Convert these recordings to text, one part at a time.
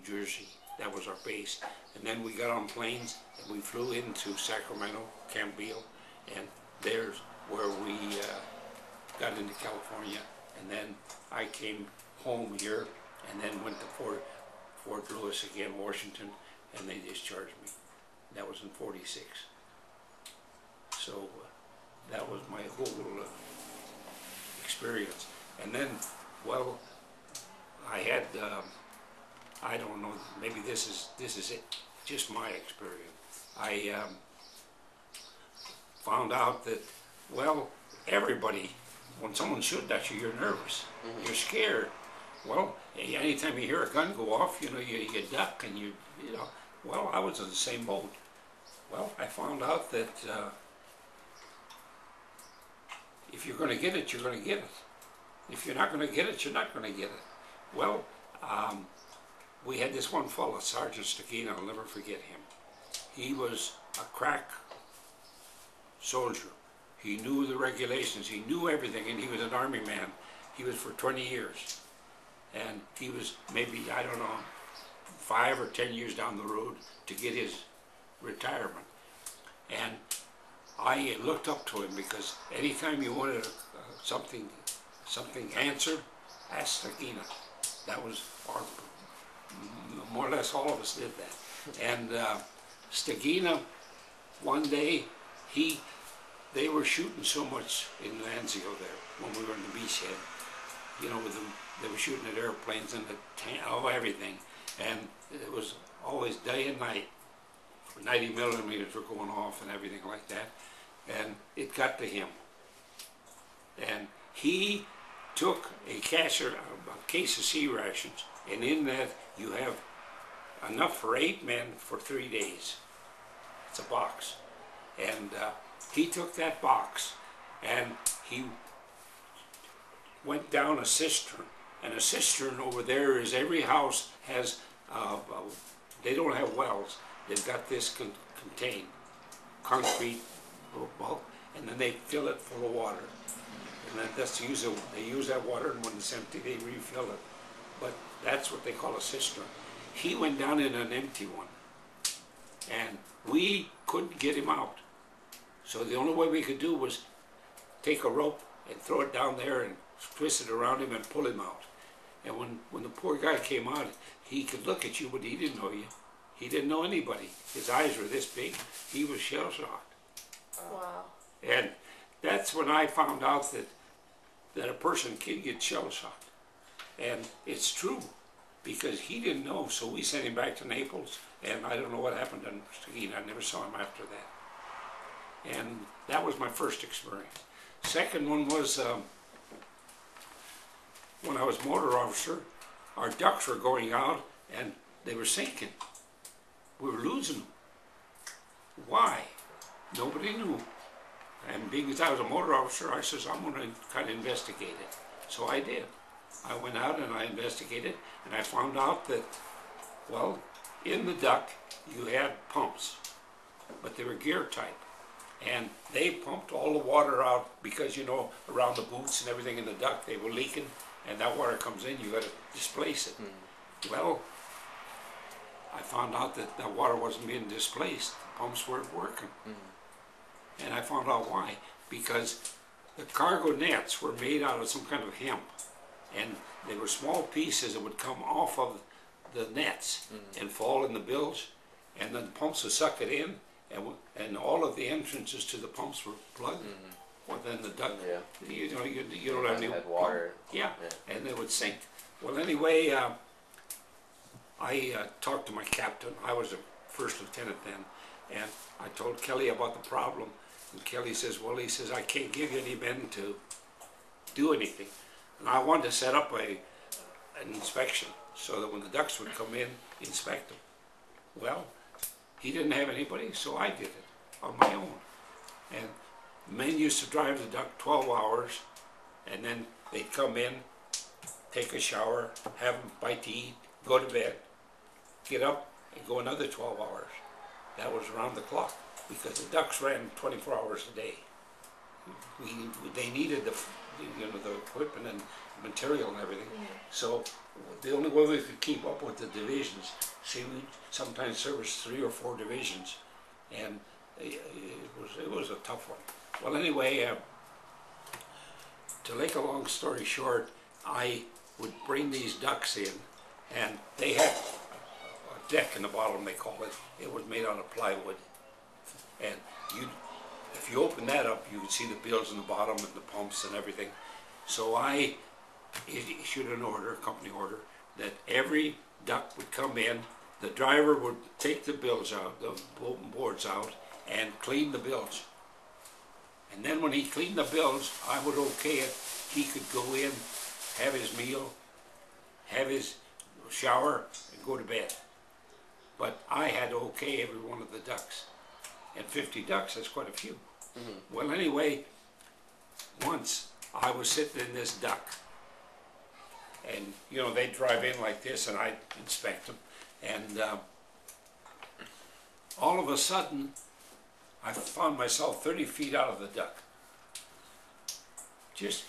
Jersey. That was our base. And then we got on planes and we flew into Sacramento, Campbell, and there's where we got into California. And then I came home here and then went to Fort Lewis again, Washington, and they discharged me. That was in '46. So that was my whole experience. And then, well, I had, I don't know, maybe this is it, just my experience. I found out that, well, everybody, when someone shoots at you, you're nervous, you're scared. Well, anytime you hear a gun go off, you know, you duck and you know, well, I was in the same boat. Well, I found out that if you're going to get it, you're going to get it. If you're not going to get it, you're not going to get it. Well, we had this one fellow, Sergeant Stakina, I'll never forget him. He was a crack soldier. He knew the regulations, he knew everything, and he was an army man. He was for 20 years. And he was maybe, I don't know, 5 or 10 years down the road to get his retirement. And I looked up to him because anytime you wanted something answered, ask Stakina. That was more or less all of us did that. And Stakina, one day, they were shooting so much in Lansdale there when we were in the beach head. You know, they were shooting at airplanes and everything. And it was always day and night. 90 millimeters were going off and everything like that. And it got to him. And he took a case of sea rations, and in that you have enough for 8 men for 3 days. It's a box. And he took that box and he went down a cistern. And a cistern over there is every house has, they don't have wells. They've got this contained concrete bulk, and then they fill it full of water. And that's they use that water, and when it's empty, they refill it. But that's what they call a cistern. He went down in an empty one, and we couldn't get him out. So the only way we could do was take a rope and throw it down there and twist it around him and pull him out. And when the poor guy came out, he could look at you, but he didn't know you. He didn't know anybody. His eyes were this big. He was shell-shocked. Wow. And that's when I found out that a person can get shell-shocked. And it's true, because he didn't know, so we sent him back to Naples, and I don't know what happened to Stakina. I never saw him after that. And that was my first experience. Second one was when I was motor officer, our ducks were going out, and they were sinking. We were losing them. Why? Nobody knew. And being as I was a motor officer, I says, I'm going to kind of investigate it. So I did. I went out and I investigated, and I found out that, well, in the duct you had pumps, but they were gear type. And they pumped all the water out because, you know, around the boots and everything in the duct, they were leaking, and that water comes in, you got to displace it. Well, I found out that the water wasn't being displaced. The pumps weren't working. And I found out why. Because the cargo nets were made out of some kind of hemp. And they were small pieces that would come off of the nets and fall in the bilge. And then the pumps would suck it in. And all of the entrances to the pumps were plugged. Well, then the duct, you know, you don't have any water. Yeah, and they would sink. Well, anyway, I talked to my captain. I was a first lieutenant then, and I told Kelly about the problem. And Kelly says, well, he says, I can't give you any men to do anything. And I wanted to set up an inspection so that when the ducks would come in, inspect them. Well, he didn't have anybody, so I did it on my own. And men used to drive the duck 12 hours, and then they'd come in, take a shower, have a bite to eat, go to bed, get up, and go another 12 hours. That was around the clock, because the ducks ran 24 hours a day. They needed you know, the equipment and material and everything. Yeah. So the only way we could keep up with the divisions, see, we sometimes service 3 or 4 divisions, and it was a tough one. Well, anyway, to make a long story short, I would bring these ducks in, and they had a deck in the bottom, they call it. It was made out of plywood, and if you open that up, you could see the bills in the bottom and the pumps and everything. So I issued an order, a company order, that every duct would come in, the driver would take the bilge out, the boards out, and clean the bilge. And then when he cleaned the bilge, I would okay it. He could go in, have his meal, have his shower, and go to bed. But I had to okay every one of the ducts. And 50 ducks, that's quite a few. Mm-hmm. Well, anyway, once I was sitting in this duct, and you know, they'd drive in like this, and I'd inspect them, and all of a sudden, I found myself 30 feet out of the duct. Just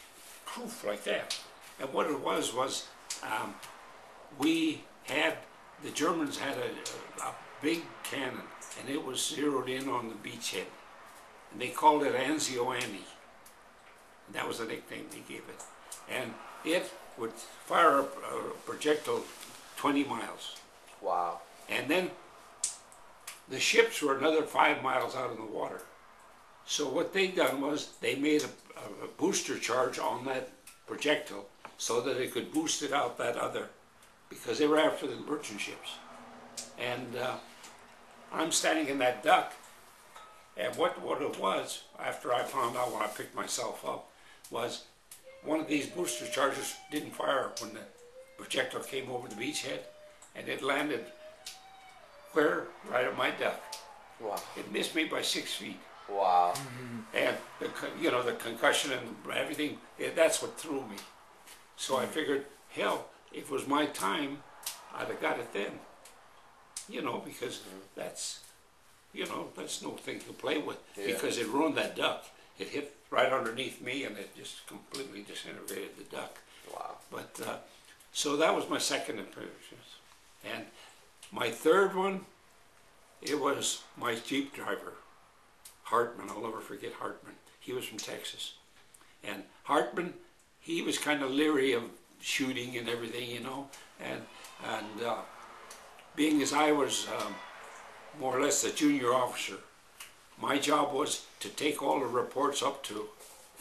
poof, like that. And what it was the Germans had a big cannon, and it was zeroed in on the beachhead. And they called it Anzio Annie. And that was the nickname they gave it. And it would fire a projectile 20 miles. Wow. And then the ships were another 5 miles out in the water. So what they done was they made a booster charge on that projectile so that it could boost it out that other, because they were after the merchant ships. And I'm standing in that duct, and what it was, after I found out when I picked myself up, was one of these booster charges didn't fire when the projectile came over the beachhead, and it landed where? Right at my duct. Wow. It missed me by 6 feet. Wow. And you know, the concussion and everything, that's what threw me. So I figured, hell, if it was my time, I'd have got it then. You know, because that's no thing to play with. Yeah. Because it ruined that duck. It hit right underneath me, and it just completely disintegrated the duck. Wow. But so that was my second experience. And my third one, it was my Jeep driver, Hartman. I'll never forget Hartman. He was from Texas. And Hartman, he was kind of leery of shooting and everything, you know. And being as I was more or less a junior officer, my job was to take all the reports up to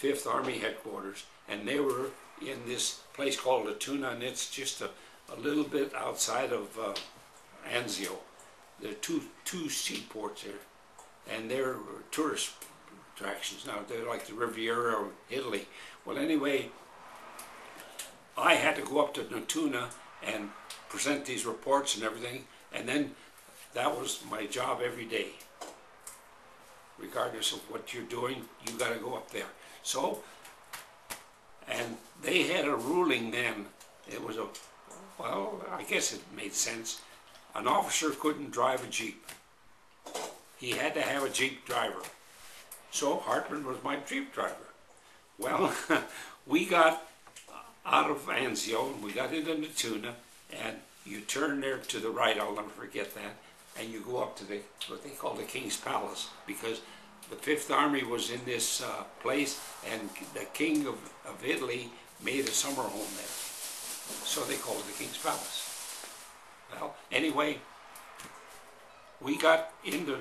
5th Army headquarters, and they were in this place called Latuna, and it's just a little bit outside of Anzio. There are two seaports there, and they're tourist attractions now. They're like the Riviera of Italy. Well, anyway, I had to go up to Latuna and present these reports and everything, and then that was my job every day. Regardless of what you're doing, you got to go up there. So, and they had a ruling then. It was well, I guess it made sense. An officer couldn't drive a Jeep. He had to have a Jeep driver. So Hartman was my Jeep driver. Well, we got out of Anzio, and we got into Latuna, and you turn there to the right, I'll never forget that, and you go up to what they call the King's Palace, because the 5th Army was in this place, and the King of Italy made a summer home there. So they called it the King's Palace. Well, anyway, we got into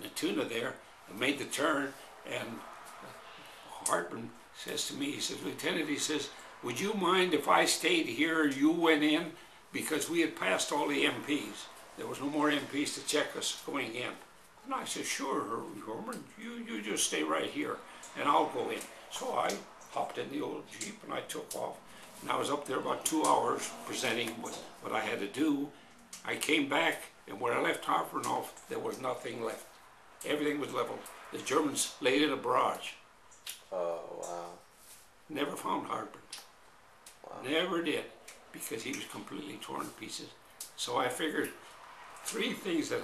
Latuna there and made the turn, and Hartman says to me, he says, Lieutenant, he says, would you mind if I stayed here, you went in? Because we had passed all the MPs. There was no more MPs to check us going in. And I said, sure, Herman, you just stay right here, and I'll go in. So I hopped in the old Jeep, and I took off. And I was up there about 2 hours presenting what I had to do. I came back, and when I left Hartman off, there was nothing left. Everything was leveled. The Germans laid in a barrage. Oh, wow. Never found Hartman. Wow. Never did, because he was completely torn to pieces. So I figured 3 things that